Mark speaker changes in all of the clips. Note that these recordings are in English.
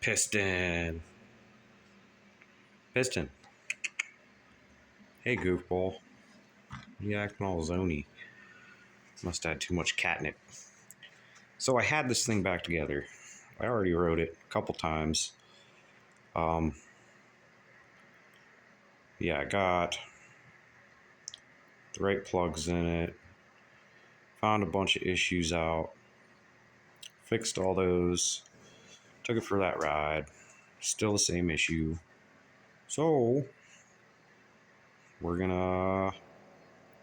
Speaker 1: Piston. Piston. Hey, goofball. You acting all zony. Must have had too much catnip. So I had this thing back together. I already wrote it a couple times. Yeah, I got the right plugs in it. Found a bunch of issues out. Fixed all those. Took it for that ride. Still the same issue. So we're gonna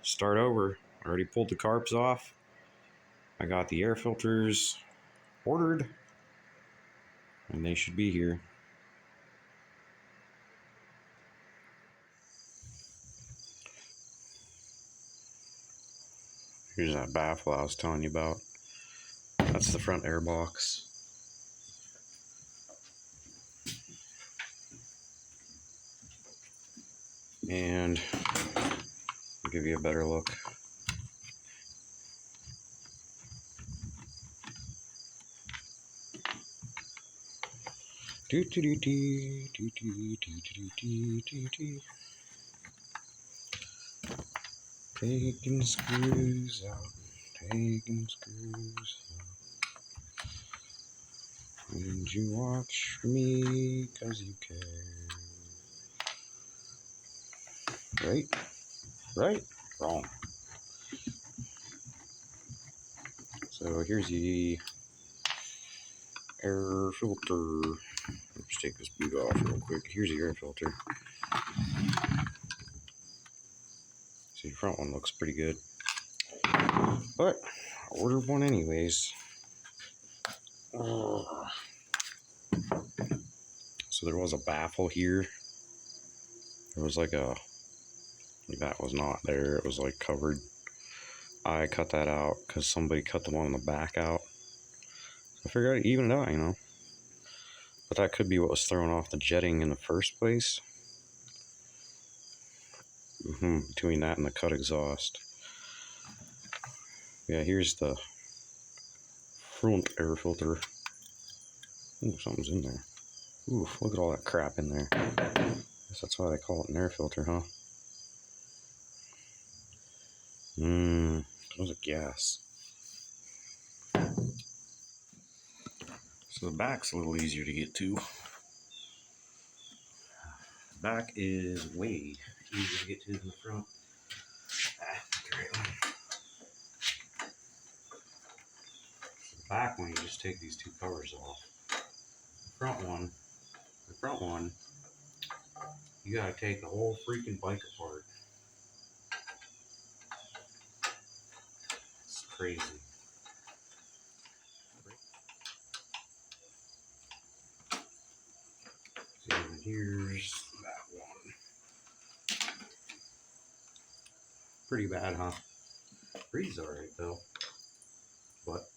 Speaker 1: start over. I already pulled the carbs off. I got the air filters ordered, and they should be here. Here's that baffle I was telling you about. That's the front air box. And I'll give you a better look. Taking screws out, taking screws out. And you watch me 'cause you care. Right? Right? Wrong. So here's the air filter. Let's take this boot off real quick. Here's the air filter. So the front one looks pretty good. But I ordered one anyways. So there was a baffle here. There was like that was not there. It was like covered. I cut that out because somebody cut the one in the back out. I figured I'd even it out, you know. But that could be what was throwing off the jetting in the first place. Between that and the cut exhaust. Yeah, here's the front air filter. Ooh, something's in there. Ooh, look at all that crap in there. Guess that's why they call it an air filter, huh? Smells like gas. So the back's a little easier to get to. The back is way easier to get to than the front. The back one, you just take these two covers off. The front one, you gotta take the whole freaking bike apart. It's crazy. So here's that one. Pretty bad, huh? Breathes alright though. But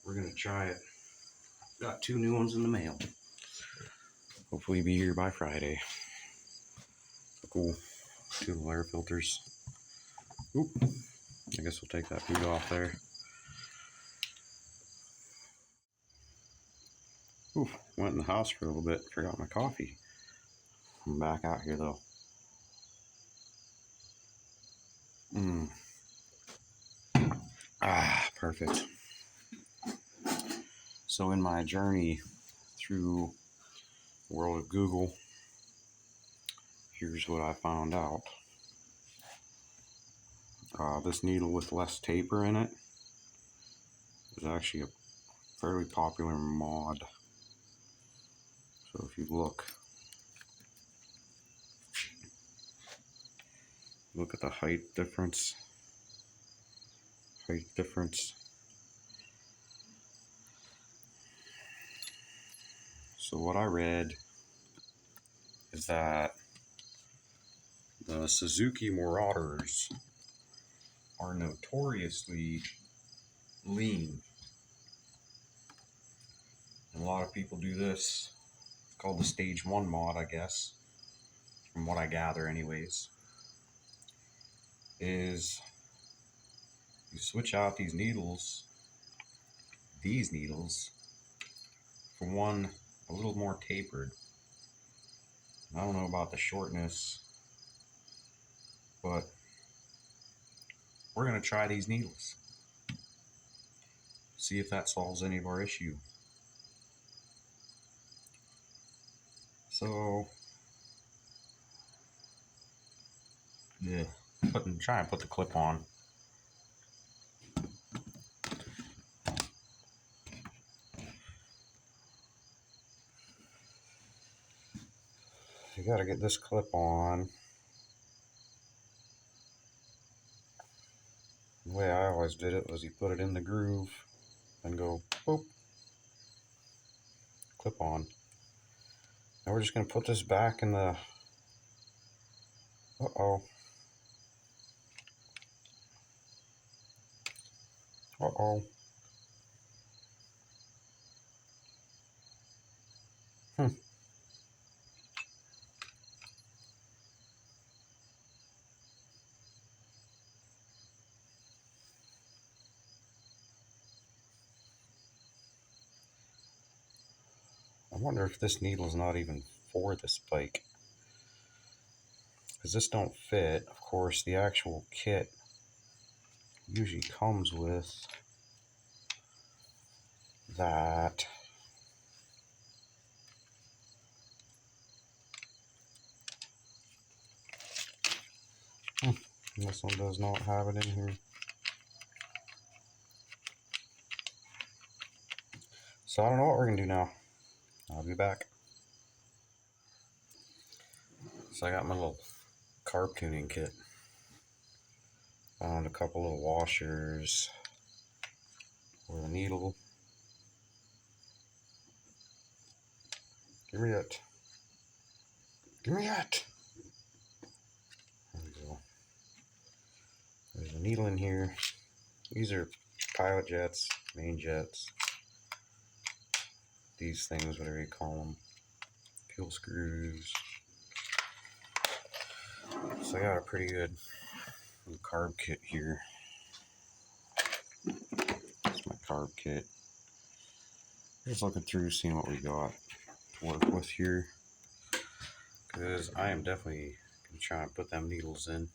Speaker 1: we're gonna try it. Got two new ones in the mail. Hopefully be here by Friday. Cool. Two little air filters. Oop. I guess we'll take that boot off there. Oof. Went in the house for a little bit. Forgot my coffee. I'm back out here though. Perfect. So in my journey through the world of Google, here's what I found out. This needle with less taper in it is actually a fairly popular mod. So if you look at the height difference. So what I read is that the Suzuki Marauders are notoriously lean. And a lot of people do this. It's called the Stage 1 mod, I guess. From what I gather anyways. Is you switch out these needles, for one a little more tapered. I don't know about the shortness, but we're going to try these needles. See if that solves any of our issue. So, yeah, try and put the clip on. You got to get this clip on. The way I always did it was you put it in the groove and go boop, clip on. Now we're just going to put this back in the, uh-oh, uh-oh. I wonder if this needle is not even for this bike, because this don't fit. Of course, the actual kit usually comes with that. This one does not have it in here. So I don't know what we're gonna do now. I'll be back. So I got my little carb tuning kit. Found a couple of washers for the needle. Give me that. Give me that. There we go. There's a needle in here. These are pilot jets, main jets. These things, whatever you call them. Fuel screws. So I got a pretty good little carb kit here. That's my carb kit. Just looking through, seeing what we got to work with here. Because I am definitely going to try and put them needles in.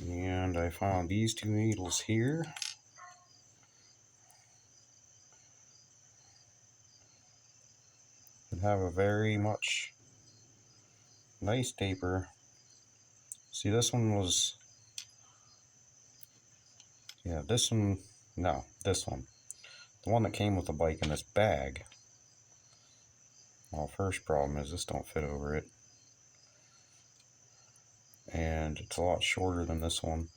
Speaker 1: And I found these two needles here. That have a very much nice taper. See, this one was, yeah, this one, no, this one. The one that came with the bike in this bag. Well, first problem is this don't fit over it. And it's a lot shorter than this one.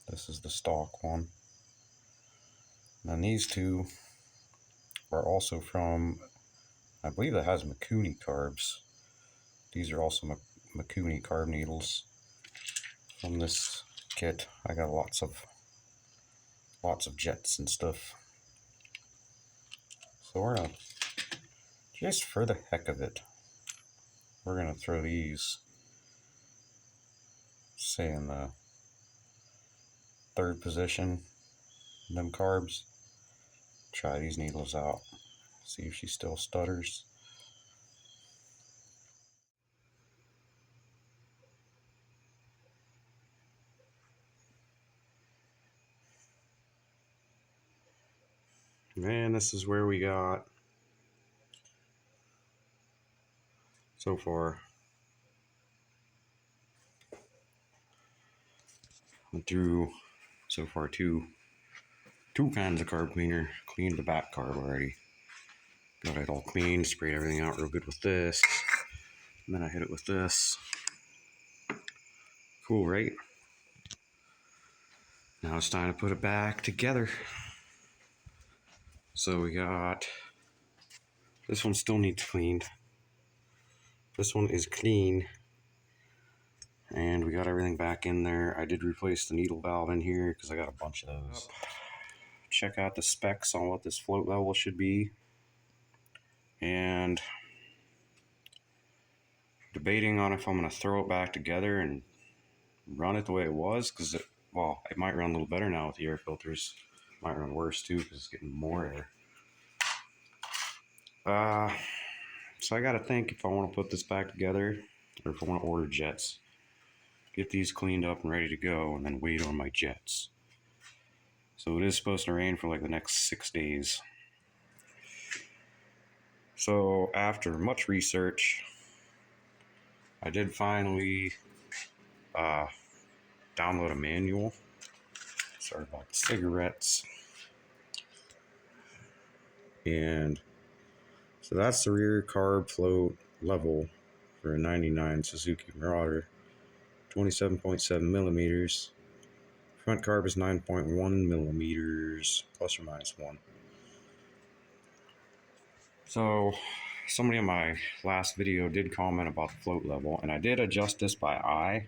Speaker 1: This is the stock one. And then these two are also from, I believe that has Mikuni carbs. These are also Mikuni carb needles from this kit. I got lots of jets and stuff. So we're gonna, just for the heck of it, we're gonna throw these, say, in the third position, them carbs. Try these needles out, see if she still stutters. Man, this is where we got so far. Went through so far two kinds of carb cleaner. Cleaned the back carb already. Got it all cleaned, sprayed everything out real good with this. And then I hit it with this. Cool, right? Now it's time to put it back together. So we got, this one still needs cleaned. This one is clean. And we got everything back in there. I did replace the needle valve in here because I got a bunch of those. Check out the specs on what this float level should be. And debating on if I'm going to throw it back together and run it the way it was, because it might run a little better now with the air filters. Might run worse too because it's getting more air. So I gotta think if I want to put this back together or if I want to order jets. Get these cleaned up and ready to go, and then wait on my jets. So it is supposed to rain for like the next 6 days. So after much research, I did finally download a manual. Sorry about the cigarettes. And so that's the rear carb float level for a 99 Suzuki Marauder, 27.7 millimeters. Front carb is 9.1 millimeters, plus or minus 1. So somebody in my last video did comment about the float level, and I did adjust this by eye.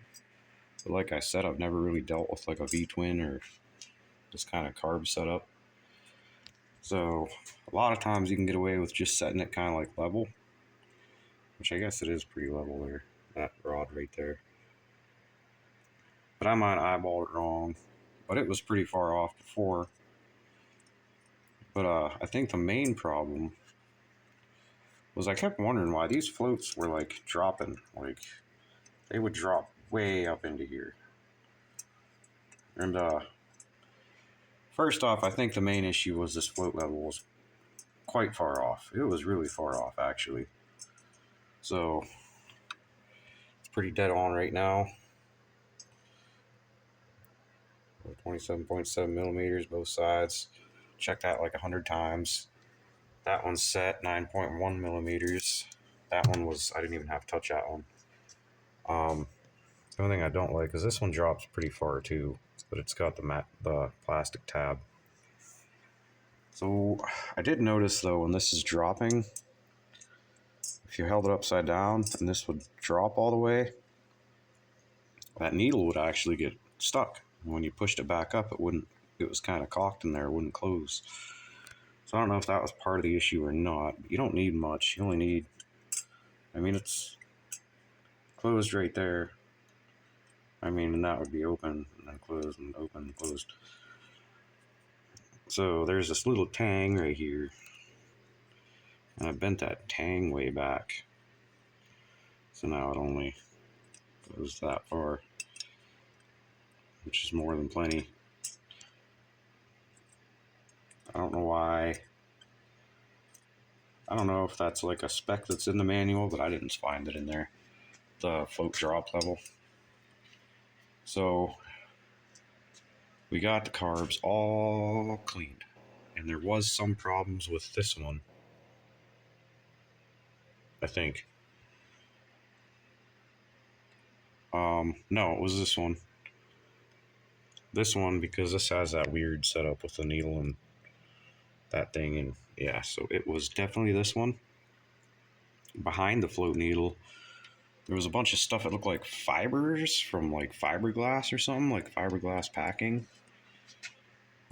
Speaker 1: But like I said, I've never really dealt with like a V-twin or this kind of carb setup. So a lot of times you can get away with just setting it kind of like level, which I guess it is pretty level there, that rod right there. But I might eyeball it wrong, but it was pretty far off before. But I think the main problem was I kept wondering why these floats were like dropping, like they would drop way up into here. And first off, I think the main issue was this float level was quite far off. It was really far off, actually. So it's pretty dead on right now. 27.7 millimeters both sides. Check that like 100 times. That one's set 9.1 millimeters. That one was, I didn't even have to touch that one. The only thing I don't like is this one drops pretty far too, but it's got the plastic tab. So I did notice though, when this is dropping, if you held it upside down and this would drop all the way, that needle would actually get stuck. When you pushed it back up, it was kind of cocked in there, it wouldn't close. So I don't know if that was part of the issue or not. You don't need much. You only need, I mean, it's closed right there. I mean, and that would be open and then closed and open and closed. So there's this little tang right here. And I bent that tang way back. So now it only goes that far, which is more than plenty. I don't know why. I don't know if that's like a spec that's in the manual, but I didn't find it in there. The float drop level. So we got the carbs all cleaned. And there was some problems with this one, I think. No, it was this one. This one, because this has that weird setup with the needle and that thing, and yeah, so it was definitely this one. Behind the float needle, there was a bunch of stuff that looked like fibers from like fiberglass or something, like fiberglass packing.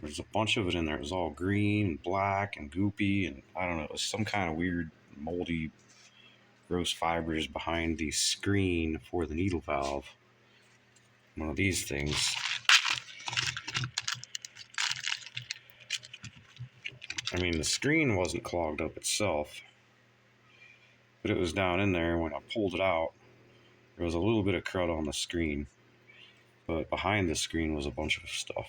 Speaker 1: There's a bunch of it in there. It was all green and black and goopy, and I don't know, it was some kind of weird moldy gross fibers behind the screen for the needle valve. One of these things. I mean, the screen wasn't clogged up itself, but it was down in there. When I pulled it out, there was a little bit of crud on the screen, but behind the screen was a bunch of stuff.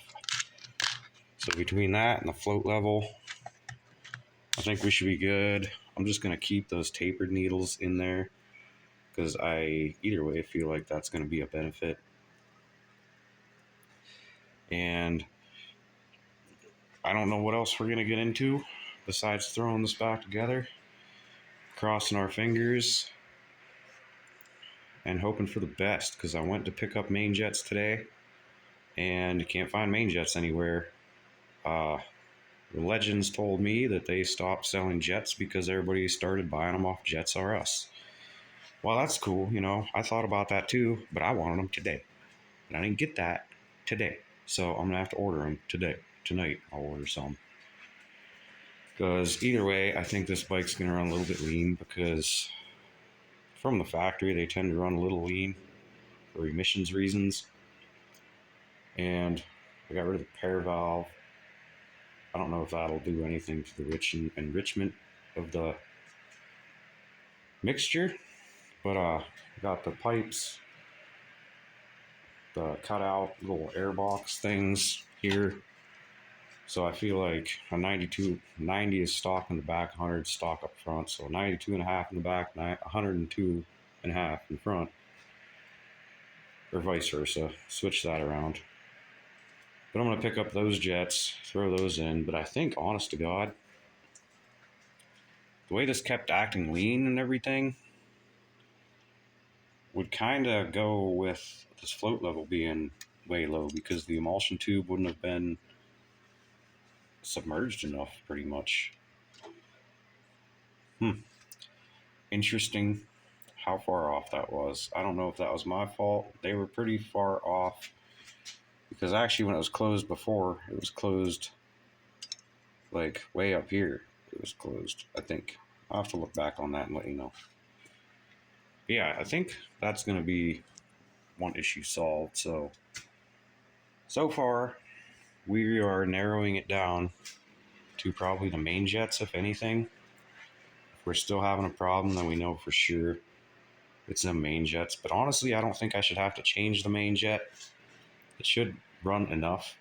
Speaker 1: So between that and the float level, I think we should be good. I'm just going to keep those tapered needles in there because I, either way, feel like that's going to be a benefit. And I don't know what else we're going to get into besides throwing this back together, crossing our fingers, and hoping for the best, because I went to pick up main jets today and you can't find main jets anywhere. The legends told me that they stopped selling jets because everybody started buying them off Jets R Us. Well, that's cool, you know, I thought about that too, but I wanted them today. And I didn't get that today. So I'm going to have to order them today. Tonight I'll order some. Because either way, I think this bike's going to run a little bit lean, because from the factory they tend to run a little lean for emissions reasons. And I got rid of the pair valve. I don't know if that'll do anything for the enrichment of the mixture, but got the pipes, the cutout little airbox things here. So I feel like a 90 is stock in the back, 100 stock up front. So 92 and a half in the back, 102 and a half in front, or vice versa. Switch that around. But I'm going to pick up those jets, throw those in. But I think, honest to God, the way this kept acting lean and everything would kind of go with this float level being way low, because the emulsion tube wouldn't have been submerged enough, pretty much. Interesting how far off that was. I don't know if that was my fault. They were pretty far off, because actually when it was closed before, it was closed like way up here. It was closed, I think. I'll have to look back on that and let you know. But yeah, I think that's going to be one issue solved. So far, we are narrowing it down to probably the main jets, if anything. If we're still having a problem, then we know for sure it's the main jets. But honestly, I don't think I should have to change the main jet. It should run enough.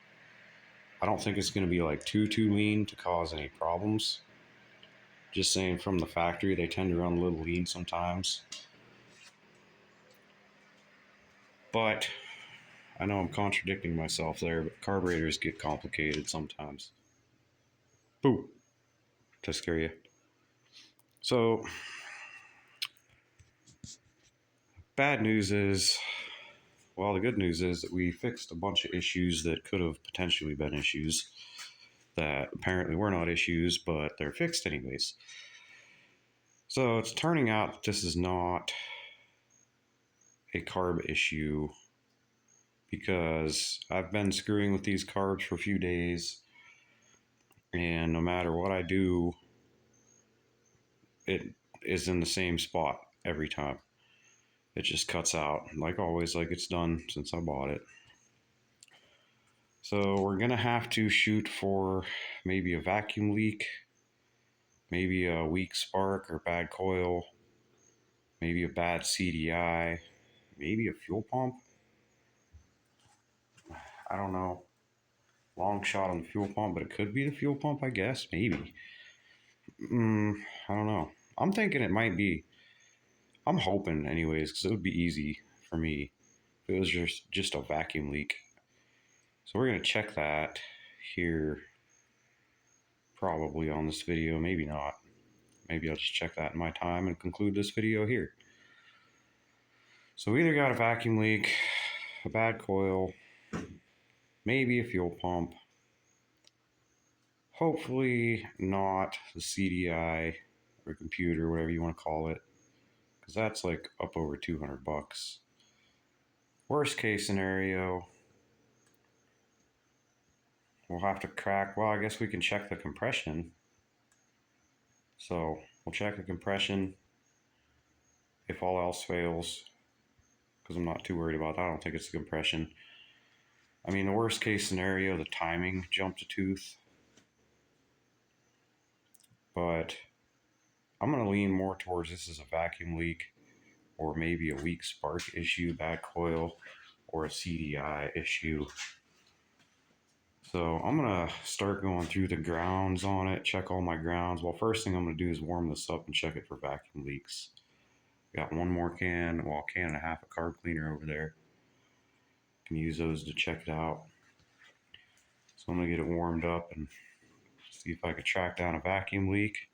Speaker 1: I don't think it's going to be like too lean to cause any problems. Just saying, from the factory, they tend to run a little lean sometimes. But I know I'm contradicting myself there, but carburetors get complicated sometimes. Boo! To scare you. So, bad news is, well, the good news is that we fixed a bunch of issues that could have potentially been issues that apparently were not issues, but they're fixed anyways. So it's turning out that this is not a carb issue, because I've been screwing with these carbs for a few days, and no matter what I do, it is in the same spot every time. It just cuts out, like always, like it's done since I bought it. So we're gonna have to shoot for maybe a vacuum leak, maybe a weak spark or bad coil, maybe a bad CDI, maybe a fuel pump. I don't know. Long shot on the fuel pump, but it could be the fuel pump, I guess. Maybe. I don't know. I'm thinking it might be. I'm hoping, anyways, because it would be easy for me if it was just a vacuum leak. So we're going to check that here, probably on this video. Maybe not. Maybe I'll just check that in my time and conclude this video here. So we either got a vacuum leak, a bad coil, maybe a fuel pump. Hopefully not the CDI or computer, whatever you want to call it, because that's like up over $200. Worst case scenario, we'll have to crack, well, I guess we can check the compression. So we'll check the compression if all else fails, because I'm not too worried about that. I don't think it's the compression. I mean, the worst case scenario, the timing jumped a tooth. But I'm going to lean more towards this is a vacuum leak, or maybe a weak spark issue, bad coil, or a CDI issue. So I'm going to start going through the grounds on it, check all my grounds. Well, first thing I'm going to do is warm this up and check it for vacuum leaks. Got one more can, well, a can and a half of carb cleaner over there. Can use those to check it out. So I'm going to get it warmed up and see if I could track down a vacuum leak.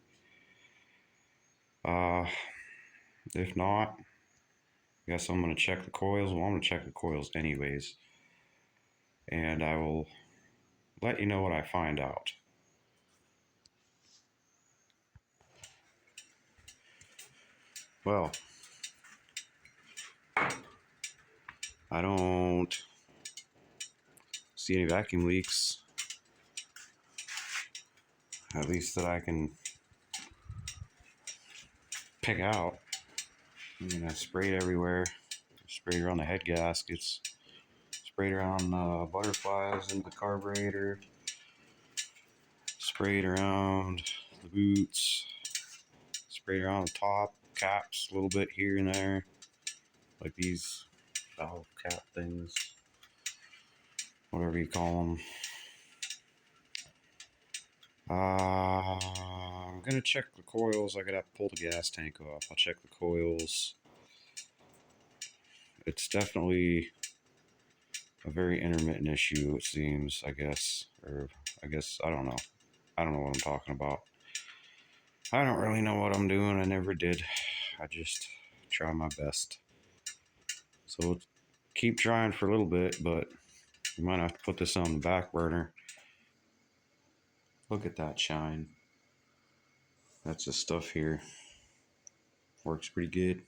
Speaker 1: If not, I guess I'm going to check the coils. Well, I'm going to check the coils anyways. And I will let you know what I find out. Well, I don't see any vacuum leaks, at least that I can pick out. I mean, I sprayed everywhere. Sprayed around the head gaskets, sprayed around butterflies in the carburetor, sprayed around the boots, sprayed around the top, caps a little bit here and there, like these valve cap things, whatever you call them. I'm gonna check the coils. I gotta have to pull the gas tank off. I'll check the coils. It's definitely a very intermittent issue, it seems, I guess. Or, I don't know. I don't know what I'm talking about. I don't really know what I'm doing. I never did. I just try my best. So keep trying for a little bit, but you might have to put this on the back burner. Look at that shine. That's the stuff here. Works pretty good.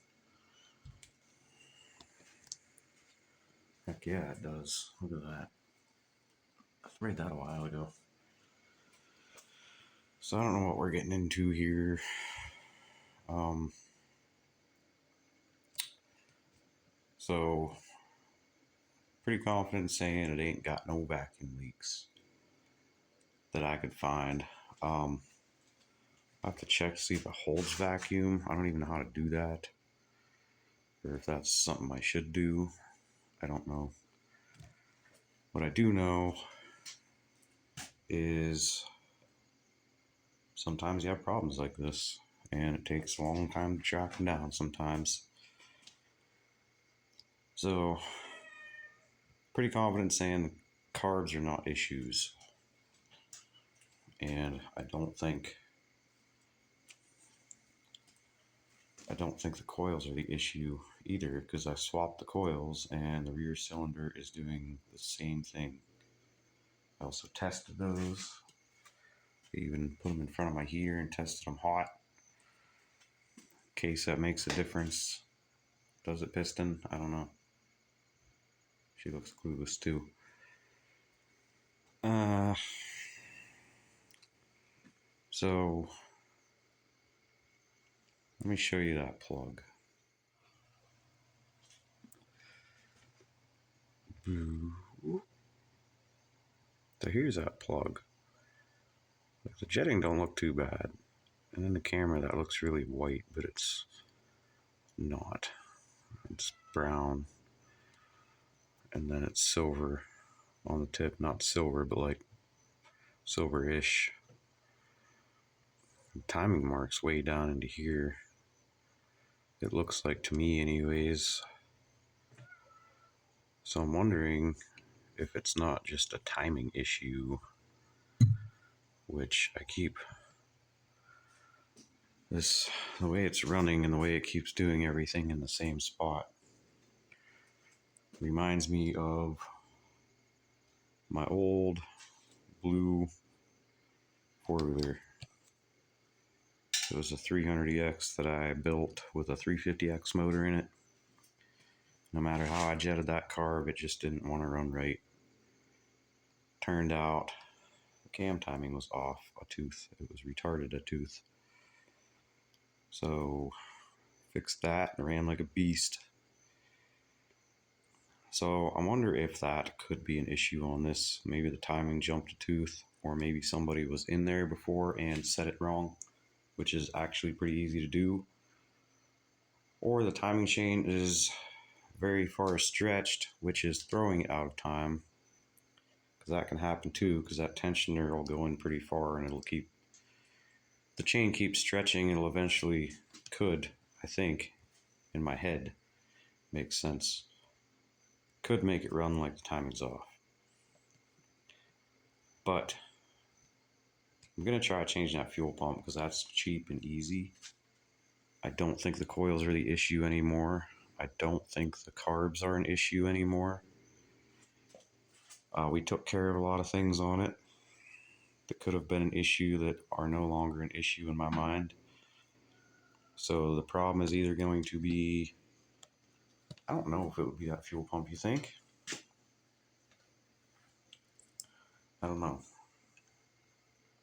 Speaker 1: Heck yeah, it does. Look at that. I sprayed that a while ago. So I don't know what we're getting into here. So pretty confident saying it ain't got no vacuum leaks that I could find. I have to check to see if it holds vacuum. I don't even know how to do that, or if that's something I should do. I don't know. What I do know is sometimes you have problems like this, and it takes a long time to track them down sometimes. So, pretty confident saying the carbs are not issues. And I don't think the coils are the issue either, because I swapped the coils and the rear cylinder is doing the same thing. I also tested those. I even put them in front of my heater and tested them hot. In case that makes a difference. Does it, Piston? I don't know. She looks clueless too. So let me show you that plug. So here's that plug. The jetting don't look too bad. And in the camera that looks really white, but it's not. It's brown. And then it's silver on the tip. Not silver, but like silver-ish. Timing marks way down into here. It looks like to me anyways. So I'm wondering if it's not just a timing issue, which I keep this, the way it's running and the way it keeps doing everything in the same spot reminds me of my old blue four-wheeler. It was a 300EX that I built with a 350X motor in it. No matter how I jetted that carb, it just didn't want to run right. Turned out the cam timing was off a tooth. It was retarded a tooth. So fixed that and ran like a beast. So I wonder if that could be an issue on this. Maybe the timing jumped a tooth, or maybe somebody was in there before and set it wrong, which is actually pretty easy to do. Or the timing chain is very far stretched, which is throwing it out of time. Because that can happen too, because that tensioner will go in pretty far and it'll keep, the chain keeps stretching, it'll eventually, could, I think, in my head, makes sense. Could make it run like the timing's off. But I'm going to try changing that fuel pump because that's cheap and easy. I don't think the coils are the issue anymore. I don't think the carbs are an issue anymore. We took care of a lot of things on it that could have been an issue that are no longer an issue in my mind. So the problem is either going to be, I don't know if it would be that fuel pump, you think? I don't know.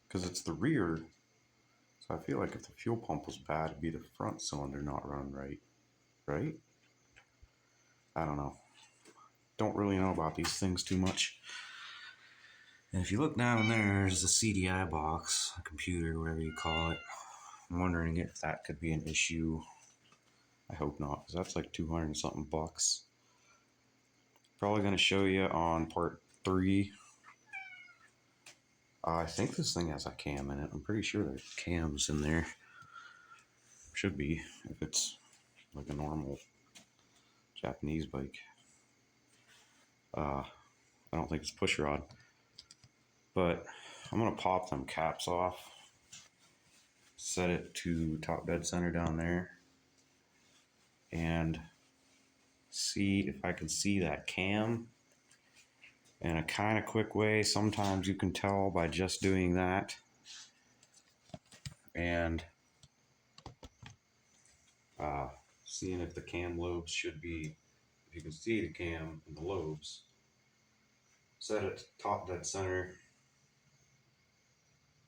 Speaker 1: Because it's the rear. So I feel like if the fuel pump was bad, it'd be the front cylinder not running right. Right? I don't know. Don't really know about these things too much. And if you look down there's the CDI box, a computer, whatever you call it. I'm wondering if that could be an issue. I hope not, because that's like 200 and something bucks. Probably going to show you on part 3. I think this thing has a cam in it. I'm pretty sure there's cams in there. Should be, if it's like a normal Japanese bike. I don't think it's push rod. But I'm going to pop them caps off. Set it to top dead center down there. And see if I can see that cam in a kind of quick way. Sometimes you can tell by just doing that. And seeing if the cam lobes should be, if you can see the cam and the lobes, set it top dead center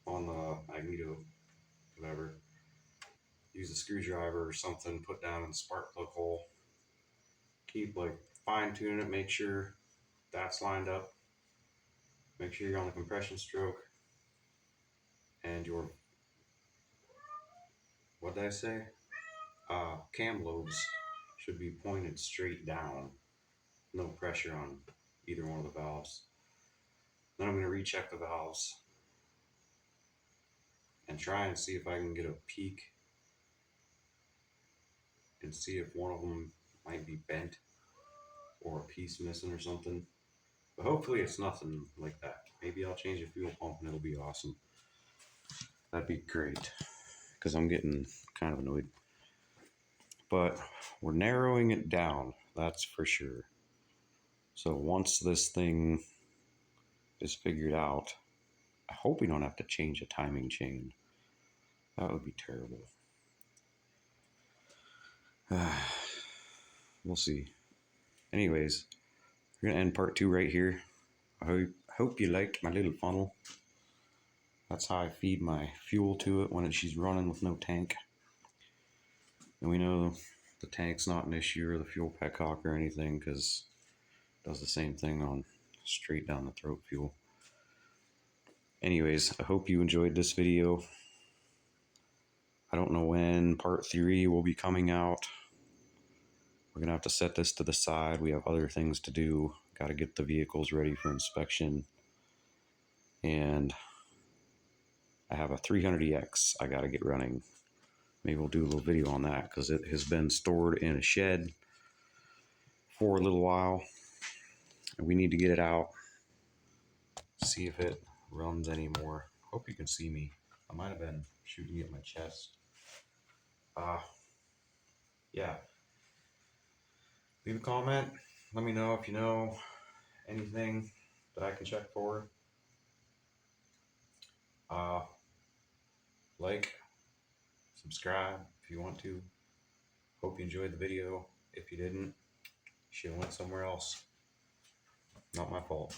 Speaker 1: on the magneto, whatever. Use a screwdriver or something, put down in the spark plug hole. Keep like fine tuning it, make sure that's lined up. Make sure you're on the compression stroke. And your, what did I say? Cam lobes should be pointed straight down. No pressure on either one of the valves. Then I'm going to recheck the valves and try and see if I can get a peek and see if one of them might be bent or a piece missing or something. But hopefully it's nothing like that. Maybe I'll change the fuel pump and it'll be awesome. That'd be great, because I'm getting kind of annoyed. But we're narrowing it down, that's for sure. So once this thing is figured out, I hope we don't have to change a timing chain. That would be terrible. We'll see. Anyways, we're going to end part 2 right here. I hope you liked my little funnel. That's how I feed my fuel to it when she's running with no tank. And we know the tank's not an issue or the fuel petcock or anything, because it does the same thing on straight down the throat fuel. Anyways, I hope you enjoyed this video. I don't know when part 3 will be coming out. We're going to have to set this to the side. We have other things to do. Got to get the vehicles ready for inspection. And I have a 300EX I got to get running. Maybe we'll do a little video on that, because it has been stored in a shed for a little while. And we need to get it out. See if it runs anymore. Hope you can see me. I might have been shooting at my chest. Yeah. Leave a comment. Let me know if you know anything that I can check for. Like, subscribe if you want to. Hope you enjoyed the video. If you didn't, you should have went somewhere else. Not my fault.